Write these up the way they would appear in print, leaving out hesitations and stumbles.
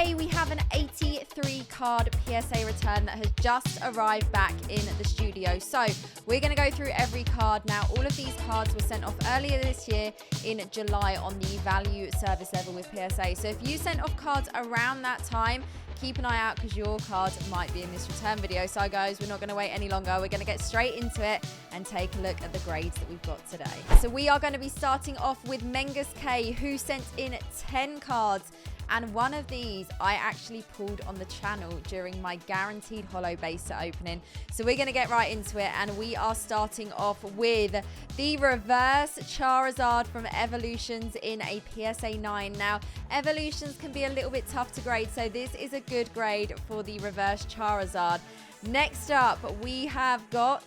Okay, we have an 83 card PSA return that has just arrived back in the studio. So we're going to go through every card. Now, all of these cards were sent off earlier this year in July on the value service level with PSA. So if you sent off cards around that time, keep an eye out because your card might be in this return video. So guys, we're not going to wait any longer. We're going to get straight into it and take a look at the grades that we've got today. So we are going to be starting off with Mengus K, who sent in 10 cards. And one of these I actually pulled on the channel during my guaranteed holo base set opening. So we're going to get right into it, and we are starting off with the reverse Charizard from Evolutions in a PSA 9. Now, Evolutions can be a little bit tough to grade, so this is a good grade for the reverse Charizard. Next up, we have got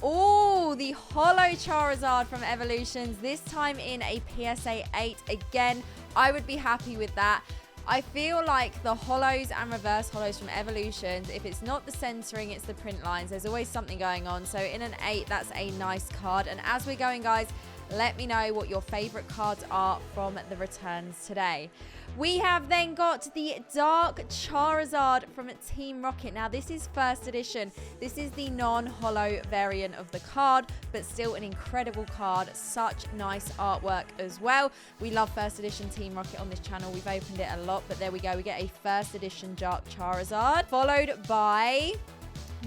the holo Charizard from Evolutions, this time in a PSA 8. Again, I would be happy with that. I feel like the holos and reverse holos from Evolutions, if it's not the centering, it's the print lines. There's always something going on. So in an 8, that's a nice card. And as we're going, guys, let me know what your favorite cards are from the returns today. We have then got the Dark Charizard from Team Rocket. Now, this is first edition. This is the non-holo variant of the card, but still an incredible card. Such nice artwork as well. We love first edition Team Rocket on this channel. We've opened it a lot, but there we go. We get a first edition Dark Charizard, followed by...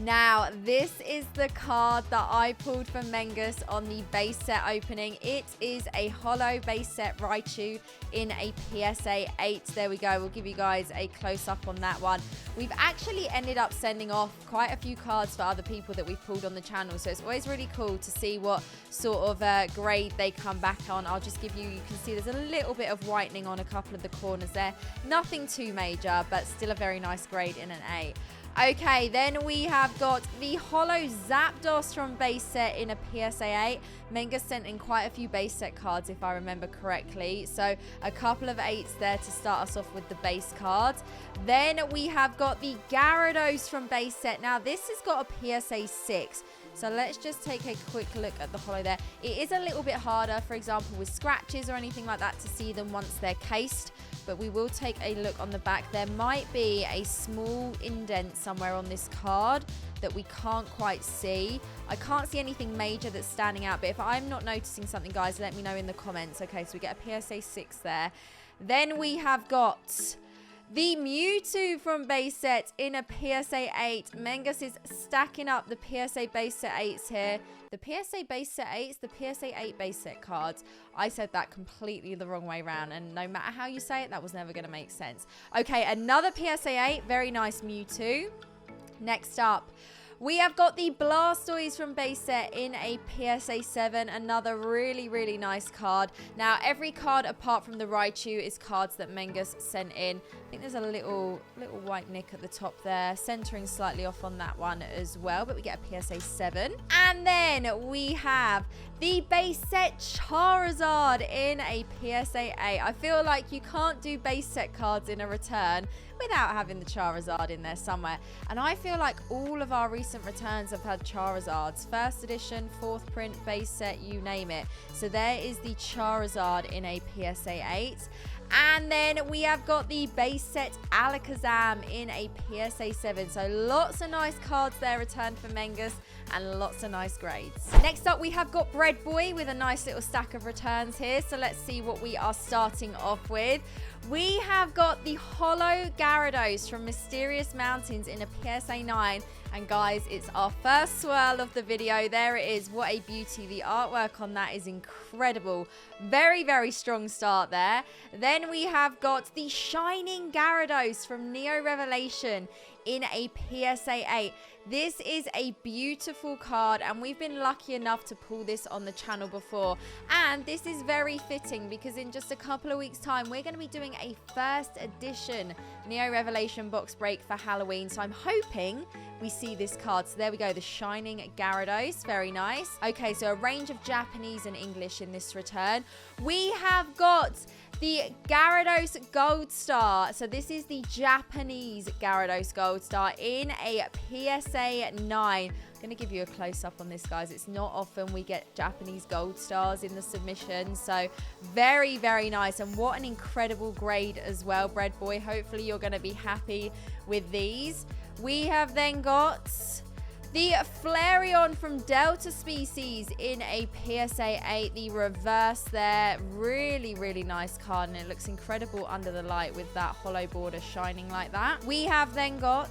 Now, this is the card that I pulled from Mengus on the base set opening. It is a holo base set Raichu in a PSA 8. There we go. We'll give you guys a close-up on that one. We've actually ended up sending off quite a few cards for other people that we've pulled on the channel, so it's always really cool to see what sort of grade they come back on. I'll just give you, you can see there's a little bit of whitening on a couple of the corners there. Nothing too major, but still a very nice grade in an 8. Okay, then we have got the holo Zapdos from base set in a PSA 8. Mengus sent in quite a few base set cards, if I remember correctly. So a couple of 8s there to start us off with the base cards. Then we have got the Gyarados from base set. Now, this has got a PSA 6. So let's just take a quick look at the holo there. It is a little bit harder, for example, with scratches or anything like that to see them once they're cased. But we will take a look on the back. There might be a small indent somewhere on this card that we can't quite see. I can't see anything major that's standing out, but if I'm not noticing something, guys, let me know in the comments. Okay, so we get a PSA 6 there. Then we have got the Mewtwo from base set in a PSA 8. Mengus is stacking up the PSA base set 8s here. The PSA base set 8s, the PSA 8 base set cards. I said that completely the wrong way around, and no matter how you say it, that was never going to make sense. Okay, another PSA 8. Very nice Mewtwo. Next up, we have got the Blastoise from base set in a PSA 7. Another really, really nice card. Now, every card apart from the Raichu is cards that Mengus sent in. I think there's a little white nick at the top there. Centering slightly off on that one as well, but we get a PSA 7. And then we have the base set Charizard in a PSA 8. I feel like you can't do base set cards in a return without having the Charizard in there somewhere. And I feel like all of our recent returns have had Charizards. First edition, 4th print, base set, you name it. So there is the Charizard in a PSA 8. And then we have got the base set Alakazam in a PSA 7. So lots of nice cards there returned for Mengus and lots of nice grades. Next up, we have got Breadboy with a nice little stack of returns here. So let's see what we are starting off with. We have got the holo Gyarados from Mysterious Mountains in a PSA 9. And guys, it's our first swirl of the video. There it is. What a beauty. The artwork on that is incredible. Very, very strong start there. Then we have got the Shining Gyarados from Neo Revelation in a PSA 8. This is a beautiful card, and we've been lucky enough to pull this on the channel before. And this is very fitting because in just a couple of weeks' time, we're going to be doing a first edition Neo Revelation box break for Halloween. So I'm hoping we see this card. So there we go, the Shining Gyarados. Very nice. Okay, so a range of Japanese and English in this return. We have got The Gyarados Gold Star. So this is the Japanese Gyarados Gold Star in a PSA 9. I'm going to give you a close-up on this, guys. It's not often we get Japanese Gold Stars in the submission. So very, very nice. And what an incredible grade as well, Breadboy. Hopefully you're going to be happy with these. We have then got the Flareon from Delta Species in a PSA 8, the reverse there. Really, really nice card, and it looks incredible under the light with that hollow border shining like that. We have then got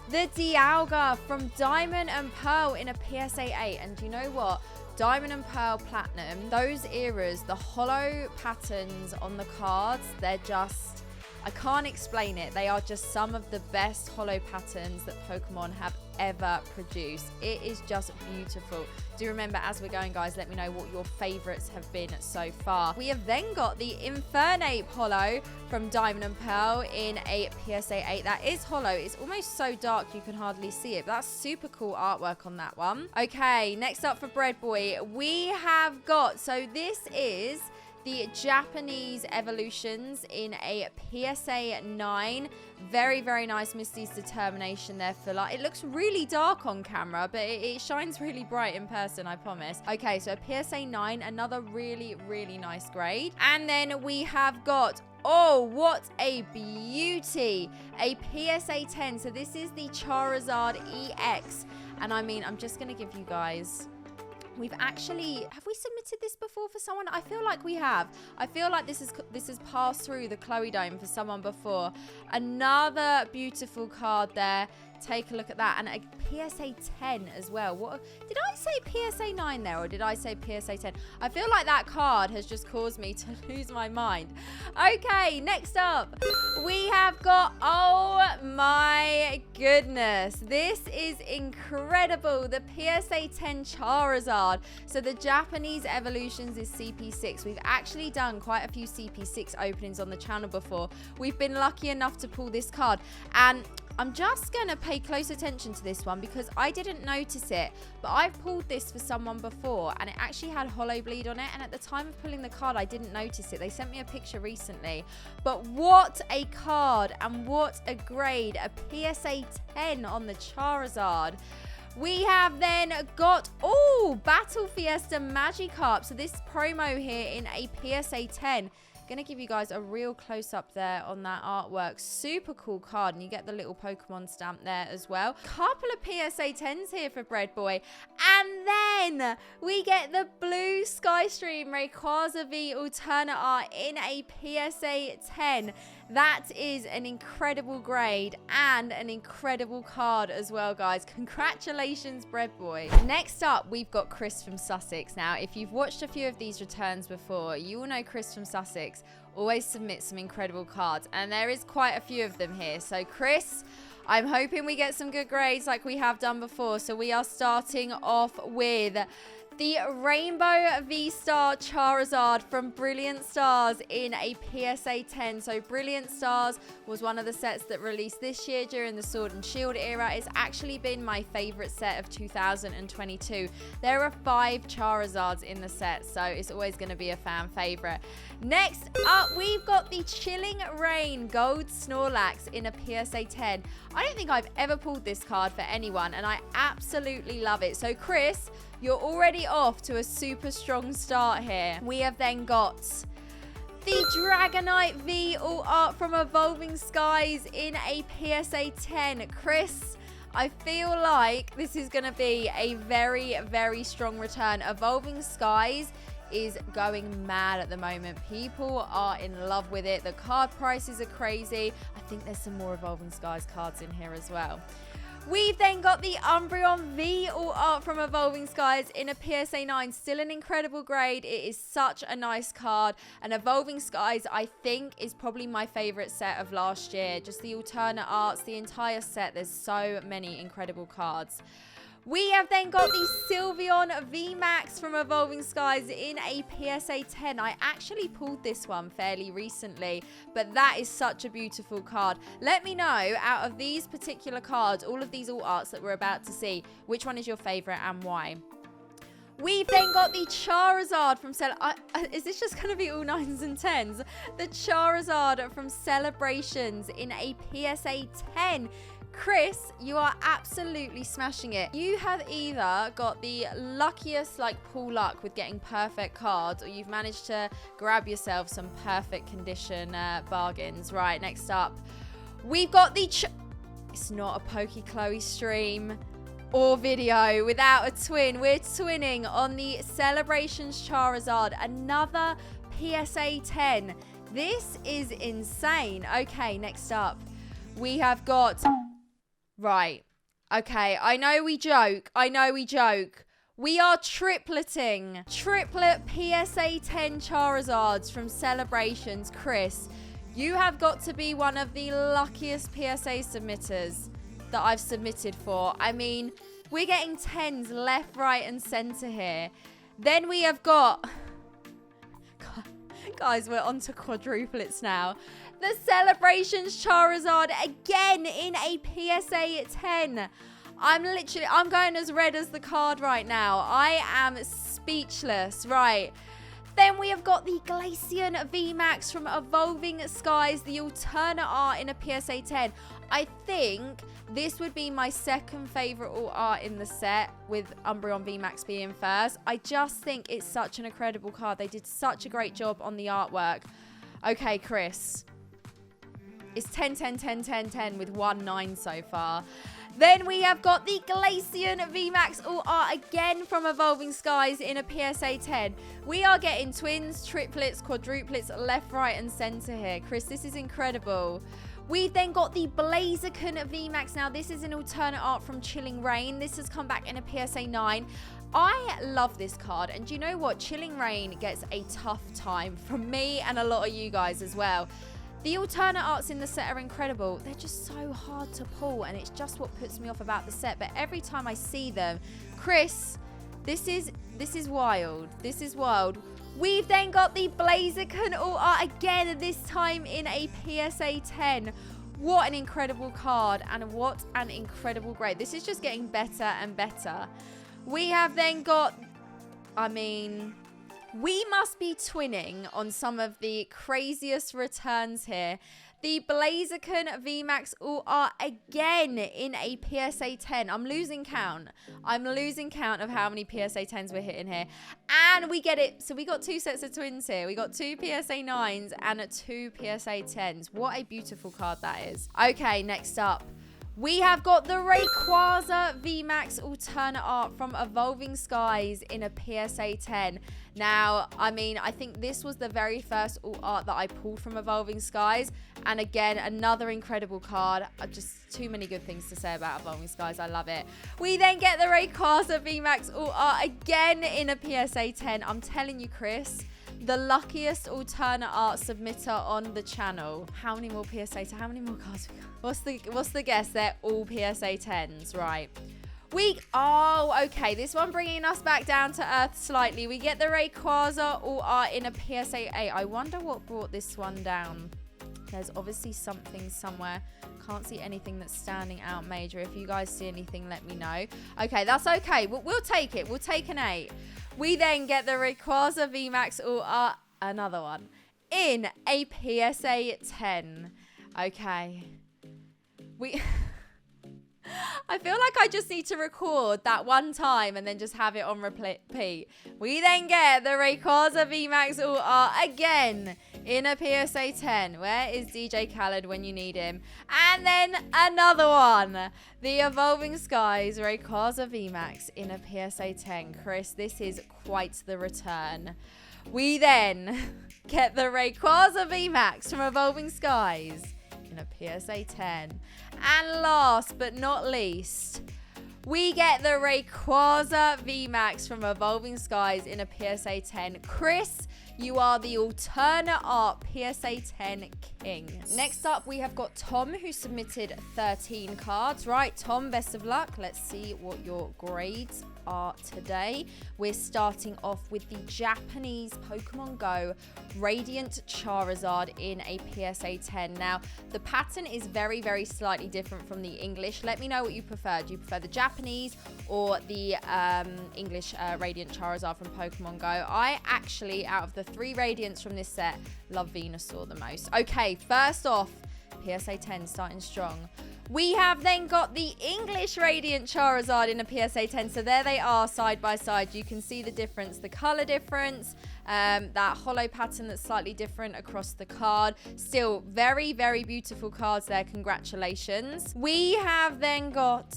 the Dialga from Diamond and Pearl in a PSA 8, and do you know what? Diamond and Pearl Platinum, those eras, the hollow patterns on the cards, they're just, I can't explain it. They are just some of the best hollow patterns that Pokemon have ever produced. It is just beautiful. Do remember, as we're going, guys, let me know what your favorites have been so far. We have then got the Infernape hollow from Diamond and Pearl in a PSA 8. That is hollow. It's almost so dark you can hardly see it, but that's super cool artwork on that one. Okay, next up for Breadboy, we have got, so this is the Japanese evolutions in a PSA 9. Very, very nice Misty's Determination there for like, it looks really dark on camera, but it shines really bright in person, I promise. Okay, so a PSA 9, another really, really nice grade. And then we have got, oh, what a beauty, a PSA 10. So this is the Charizard EX. And I mean, I'm just going to give you guys, we've actually, have we submitted this before for someone? I feel like we have. I feel like this has passed through the Chloe Dome for someone before. Another beautiful card there. Take a look at that. And a PSA 10 as well. What did I say, PSA 9 there, or did I say PSA 10? I feel like that card has just caused me to lose my mind. Okay, next up, we have got, oh my goodness, this is incredible. The PSA 10 Charizard. So the Japanese evolutions is CP6. We've actually done quite a few CP6 openings on the channel before. We've been lucky enough to pull this card, and I'm just going to pay close attention to this one because I didn't notice it, but I've pulled this for someone before and it actually had hollow bleed on it, and at the time of pulling the card I didn't notice it. They sent me a picture recently, but what a card and what a grade, a PSA 10 on the Charizard. We have then got, oh, Battle Fiesta Magikarp. So this promo here in a PSA 10. Gonna give you guys a real close-up there on that artwork. Super cool card, and you get the little Pokemon stamp there as well. Couple of PSA 10s here for Breadboy. And then we get the blue Skystream Rayquaza V Alternate Art in a PSA 10. That is an incredible grade and an incredible card as well, guys. Congratulations, Breadboy. Next up, we've got Chris from Sussex. Now, if you've watched a few of these returns before, you will know Chris from Sussex always submits some incredible cards, and there is quite a few of them here. So, Chris, I'm hoping we get some good grades like we have done before. So we are starting off with the Rainbow V-Star Charizard from Brilliant Stars in a PSA 10. So Brilliant Stars was one of the sets that released this year during the Sword and Shield era. It's actually been my favorite set of 2022. There are 5 Charizards in the set, so it's always going to be a fan favorite. Next up, we've got the Chilling Reign Gold Snorlax in a PSA 10. I don't think I've ever pulled this card for anyone, and I absolutely love it. So Chris, you're already off to a super strong start here. We have then got the Dragonite V All Art from Evolving Skies in a PSA 10. Chris, I feel like this is going to be a very, very strong return. Evolving Skies is going mad at the moment. People are in love with it. The card prices are crazy. I think there's some more Evolving Skies cards in here as well. We've then got the Umbreon V All Art from Evolving Skies in a PSA 9. Still an incredible grade. It is such a nice card. And Evolving Skies, I think, is probably my favorite set of last year. Just the alternate arts, the entire set. There's so many incredible cards. We have then got the Sylveon VMAX from Evolving Skies in a PSA 10. I actually pulled this one fairly recently, but that is such a beautiful card. Let me know, out of these particular cards, all of these alt arts that we're about to see, which one is your favorite and why? We've then got the Charizard from is this just going to be all 9s and 10s? The Charizard from Celebrations in a PSA 10. Chris, you are absolutely smashing it. You have either got the luckiest pull luck with getting perfect cards, or you've managed to grab yourself some perfect condition bargains. Right, next up, we've got the it's not a Poke Chloe stream or video without a twin. We're twinning on the Celebrations Charizard, another PSA 10. This is insane. Okay, next up, we have got... Right. Okay, I know we joke. We are tripleting. Triplet PSA 10 Charizards from Celebrations. Chris, you have got to be one of the luckiest PSA submitters that I've submitted for. I mean, we're getting 10s left, right, and center here. Then we have got... Guys, we're on to quadruplets now. The Celebrations Charizard again in a PSA 10. I'm going as red as the card right now. I am speechless. Right. Then we have got the Glaceon VMAX from Evolving Skies, the alternate art in a PSA 10. I think this would be my second favorite alt art in the set, with Umbreon VMAX being first. I just think it's such an incredible card. They did such a great job on the artwork. Okay, Chris. It's 10, 10, 10, 10, 10 with 1 9 so far. Then we have got the Glaceon VMAX alt art again from Evolving Skies in a PSA 10. We are getting twins, triplets, quadruplets, left, right, and center here. Chris, this is incredible. We've then got the Blaziken VMAX. Now, this is an alternate art from Chilling Reign. This has come back in a PSA 9. I love this card. And do you know what? Chilling Reign gets a tough time from me and a lot of you guys as well. The alternate arts in the set are incredible. They're just so hard to pull, and it's just what puts me off about the set. But every time I see them, Chris, this is wild. This is wild. We've then got the Blaziken alt art again, this time in a PSA 10. What an incredible card, and what an incredible grade. This is just getting better and better. We have then got, we must be twinning on some of the craziest returns here. The Blaziken VMAX alt art again in a PSA 10. I'm losing count of how many PSA 10s we're hitting here. And we get it. So we got 2 sets of twins here. We got 2 PSA 9s and 2 PSA 10s. What a beautiful card that is. Okay, next up, we have got the Rayquaza VMAX alternate art from Evolving Skies in a PSA 10. Now, I think this was the very first alt art that I pulled from Evolving Skies. And again, another incredible card. Just too many good things to say about Evolving Skies. I love it. We then get the Rayquaza VMAX alt art again in a PSA 10. I'm telling you, Chris, the luckiest alternate art submitter on the channel. How many more PSA? How many more cards we got? What's the guess? They're all PSA 10s, right? Okay, this one bringing us back down to earth slightly. We get the Rayquaza alt art in a PSA 8. I wonder what brought this one down. There's obviously something somewhere. Can't see anything that's standing out major. If you guys see anything, let me know. Okay, that's okay. We'll take it. We'll take an 8. We then get the Rayquaza VMAX alt art, another one, in a PSA 10. Okay. I feel like I just need to record that one time and then just have it on repeat. We then get the Rayquaza VMAX alt art again in a PSA 10. Where is DJ Khaled when you need him? And then another one. The Evolving Skies Rayquaza VMAX in a PSA 10. Chris, this is quite the return. We then get the Rayquaza VMAX from Evolving Skies in a PSA 10. And last but not least, we get the Rayquaza VMAX from Evolving Skies in a PSA 10. Chris, you are the alternate art PSA 10 king. Next up, we have got Tom, who submitted 13 cards. Right, Tom, best of luck. Let's see what your grades are today. We're starting off with the Japanese Pokemon Go Radiant Charizard in a PSA 10. Now, the pattern is very, very slightly different from the English. Let me know what you prefer. Do you prefer the Japanese or the English Radiant Charizard from Pokemon Go? I actually, out of the 3 Radiants from this set, love Venusaur the most. Okay, first off, PSA 10 starting strong. We have then got the English Radiant Charizard in a PSA 10. So there they are side by side. You can see the difference, the color difference, that holo pattern that's slightly different across the card. Still very, very beautiful cards there. Congratulations. We have then got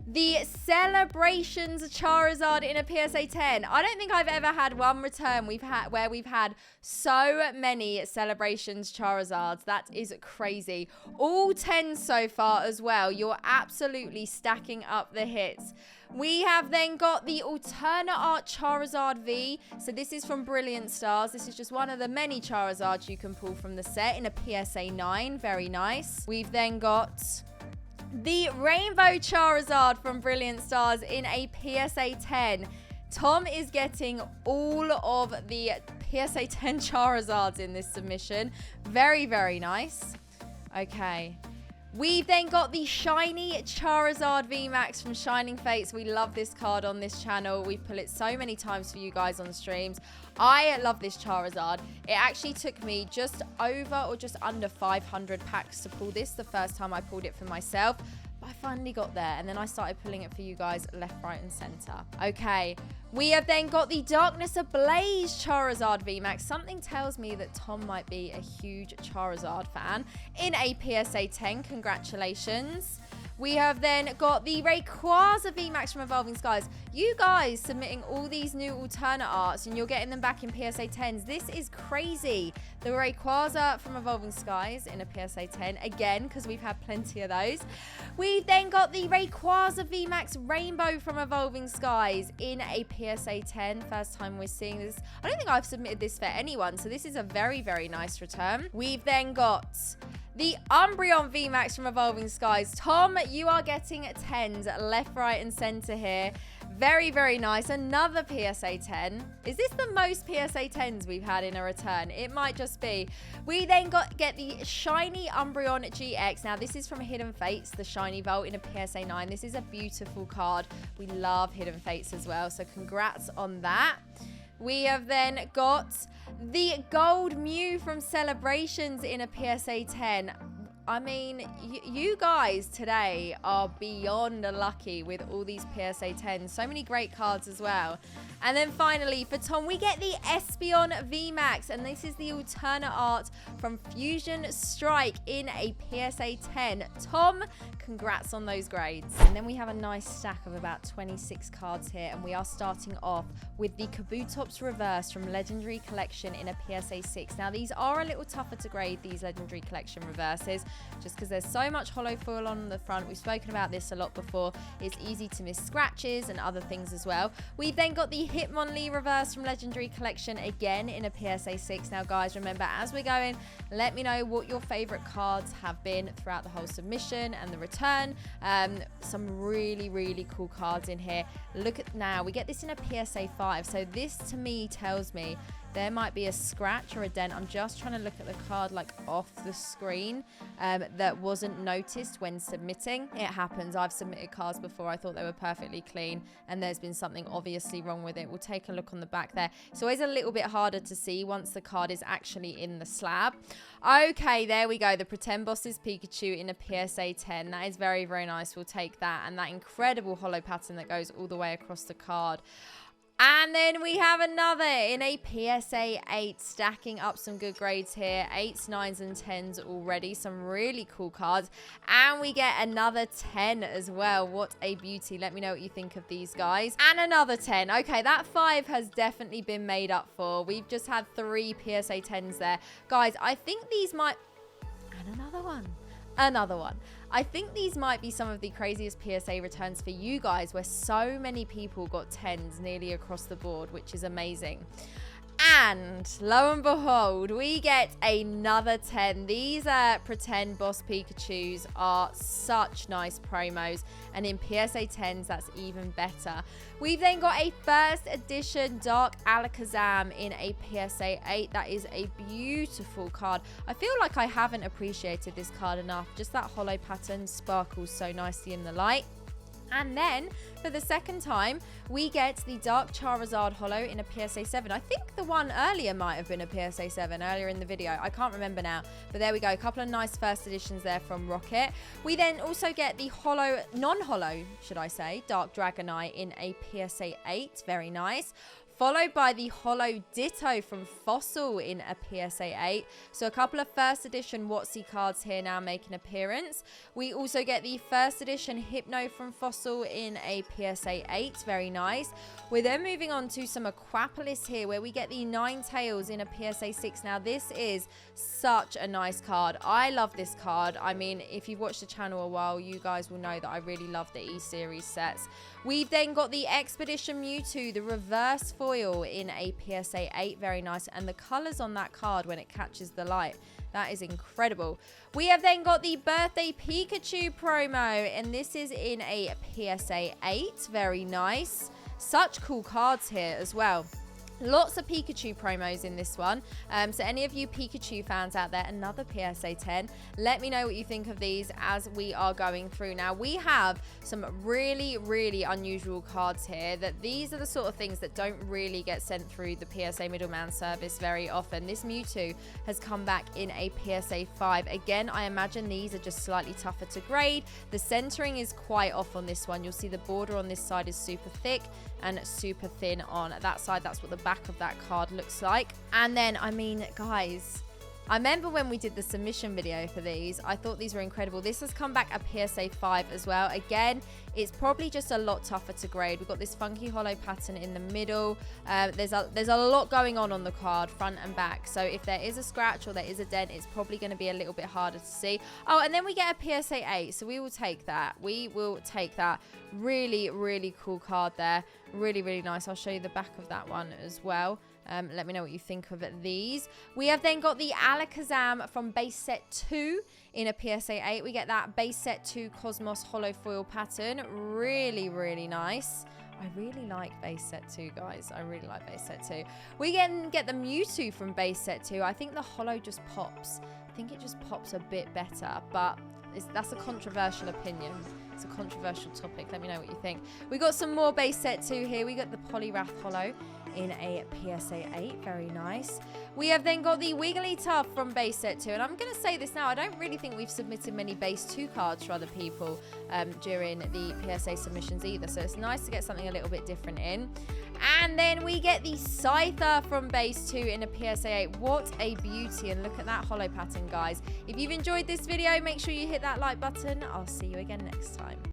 the Celebrations Charizard in a PSA 10. I don't think I've ever had one return where we've had so many Celebrations Charizards. That is crazy. All 10s so far as well. You're absolutely stacking up the hits. We have then got the Alternate Art Charizard V. So this is from Brilliant Stars. This is just one of the many Charizards you can pull from the set in a PSA 9. Very nice. We've then got the Rainbow Charizard from Brilliant Stars in a PSA 10. Tom is getting all of the PSA 10 Charizards in this submission. Very, very nice. Okay. We've then got the Shiny Charizard VMAX from Shining Fates. We love this card on this channel. We've pulled it so many times for you guys on streams. I love this Charizard. It actually took me just over or just under 500 packs to pull this the first time I pulled it for myself. But I finally got there, and then I started pulling it for you guys left, right, and center. Okay, we have then got the Darkness Ablaze Charizard VMAX. Something tells me that Tom might be a huge Charizard fan in a PSA 10. Congratulations. We have then got the Rayquaza VMAX from Evolving Skies. You guys submitting all these new alternate arts and you're getting them back in PSA 10s. This is crazy. The Rayquaza from Evolving Skies in a PSA 10. Again, because we've had plenty of those. We've then got the Rayquaza VMAX Rainbow from Evolving Skies in a PSA 10. First time we're seeing this. I don't think I've submitted this for anyone, so this is a very, very nice return. We've then got the Umbreon VMAX from Evolving Skies. Tom, you are getting 10s left, right, and center here. Very, very nice. Another PSA 10. Is this the most PSA 10s we've had in a return? It might just be. We then get the Shiny Umbreon GX. Now, this is from Hidden Fates, the Shiny Vault in a PSA 9. This is a beautiful card. We love Hidden Fates as well, so congrats on that. We have then got the Gold Mew from Celebrations in a PSA 10. I mean, you guys today are beyond lucky with all these PSA 10s. So many great cards as well. And then finally, for Tom, we get the Espeon VMAX. And this is the alternate art from Fusion Strike in a PSA 10. Tom, congrats on those grades. And then we have a nice stack of about 26 cards here. And we are starting off with the Kabutops Reverse from Legendary Collection in a PSA 6. Now, these are a little tougher to grade, these Legendary Collection reverses, just because there's so much holo foil on the front. We've spoken about this a lot before. It's easy to miss scratches and other things as well. We've then got the Hitmonlee Reverse from Legendary Collection again in a PSA 6. Now, guys, remember, as we're going, let me know what your favorite cards have been throughout the whole submission and the return. Some really, really cool cards in here. Look at now, we get this in a PSA 5. So this to me tells me there might be a scratch or a dent. I'm just trying to look at the card like off the screen that wasn't noticed when submitting. It happens. I've submitted cards before. I thought they were perfectly clean and there's been something obviously wrong with it. We'll take a look on the back there. It's always a little bit harder to see once the card is actually in the slab. Okay, there we go. The Pretend Boss's Pikachu in a PSA 10. That is very, very nice. We'll take that. And that incredible holo pattern that goes all the way across the card. And then we have another in a PSA 8, stacking up some good grades here. 8s, 9s, and 10s already. Some really cool cards. And we get another 10 as well. What a beauty. Let me know what you think of these guys. And another 10. Okay, that 5 has definitely been made up for. We've just had 3 PSA 10s there. Guys, I think these might... And another one. Another one. I think these might be some of the craziest PSA returns for you guys, where so many people got 10s nearly across the board, which is amazing. And lo and behold, we get another 10. These pretend boss Pikachus are such nice promos. And in PSA 10s, that's even better. We've then got a first edition Dark Alakazam in a PSA 8. That is a beautiful card. I feel like I haven't appreciated this card enough. Just that hollow pattern sparkles so nicely in the light. And then, for the second time, we get the Dark Charizard Holo in a PSA 7. I think the one earlier might have been a PSA 7 earlier in the video. I can't remember now. But there we go. A couple of nice first editions there from Rocket. We then also get the Holo, non-Holo, should I say, Dark Dragonite in a PSA 8. Very nice. Followed by the Holo Ditto from Fossil in a PSA 8. So a couple of first edition WotC cards here now make an appearance. We also get the first edition Hypno from Fossil in a PSA 8. Very nice. We're then moving on to some Aquapolis here where we get the Ninetales in a PSA 6. Now this is such a nice card. I love this card. I mean, if you've watched the channel a while, you guys will know that I really love the E-Series sets. We've then got the Expedition Mewtwo, the reverse foil in a PSA 8. Very nice. And the colours on that card when it catches the light, that is incredible. We have then got the Birthday Pikachu promo, and this is in a PSA 8. Very nice. Such cool cards here as well. Lots of Pikachu promos in this one. So any of you Pikachu fans out there, another PSA 10. Let me know what you think of these as we are going through. Now, we have some really, really unusual cards here. That these are the sort of things that don't really get sent through the PSA middleman service very often. This Mewtwo has come back in a PSA 5. Again, I imagine these are just slightly tougher to grade. The centering is quite off on this one. You'll see the border on this side is super thick and super thin on that side. That's what the back of that card looks like. And then, I mean, guys, I remember when we did the submission video for these, I thought these were incredible. This has come back a PSA 5 as well. Again, it's probably just a lot tougher to grade. We've got this funky hollow pattern in the middle. There's a lot going on the card, front and back. So if there is a scratch or there is a dent, it's probably going to be a little bit harder to see. Oh, and then we get a PSA 8. So we will take that. We will take that. Really, really cool card there. Really, really nice. I'll show you the back of that one as well. Let me know what you think of these. We have then got the Alakazam from Base Set 2 in a PSA 8. We get that Base Set 2 Cosmos Hollow Foil pattern. Really, really nice. I really like Base Set 2, guys. I really like Base Set 2. We get the Mewtwo from Base Set 2. I think the Hollow just pops. I think it just pops a bit better, but that's a controversial opinion. It's a controversial topic. Let me know what you think. We got some more Base Set 2 here. We got the Poliwrath Hollow in a PSA 8. Very nice. We have then got the Wigglytuff from Base Set 2. And I'm going to say this now. I don't really think we've submitted many Base 2 cards for other people during the PSA submissions either. So it's nice to get something a little bit different in. And then we get the Scyther from Base 2 in a PSA 8. What a beauty. And look at that hollow pattern, guys. If you've enjoyed this video, make sure you hit that like button. I'll see you again next time.